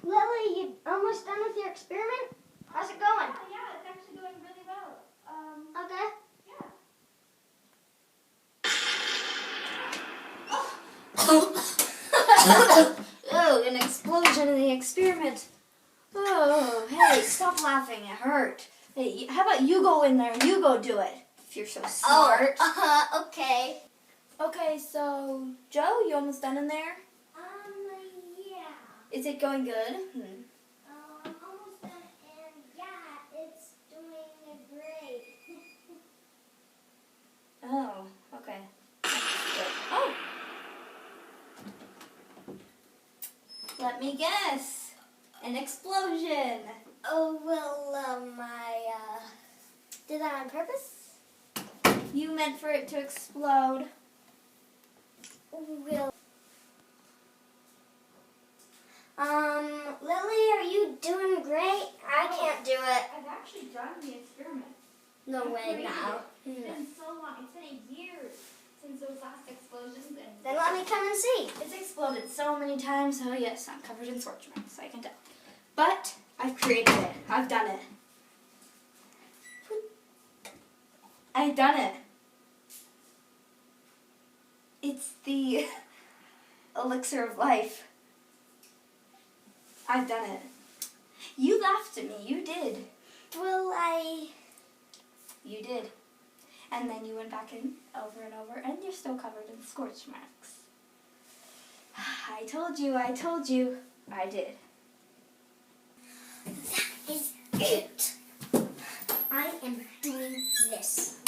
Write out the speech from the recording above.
Lily, you almost done with your experiment? How's it going? Yeah, it's actually going really well. Okay. Yeah. Oh, an explosion in the experiment. Oh, hey, stop laughing. It hurt. Hey, how about you go in there and you go do it, if you're so smart. Okay. Okay, so, Joe, you almost done in there? Yeah. Is it going good? I'm almost done, and yeah, it's doing great. Oh, okay. Oh! Let me guess. An explosion. Oh, well, I did that on purpose? You meant for it to explode. Well, Lily, are you doing great? I can't do it. I've actually done the experiment. No way now. It's been so long. It's been a year since those last explosions. And Then let me come and see. it's exploded so many times. Oh yes, I'm covered in scorch marks. I can tell. But I've created it. I've done it. I've done it. It's the elixir of life. I've done it. You laughed at me. You did. Well, You did. And then you went back in over and over, and you're still covered in scorch marks. I told you, I did. That is it. I am doing this.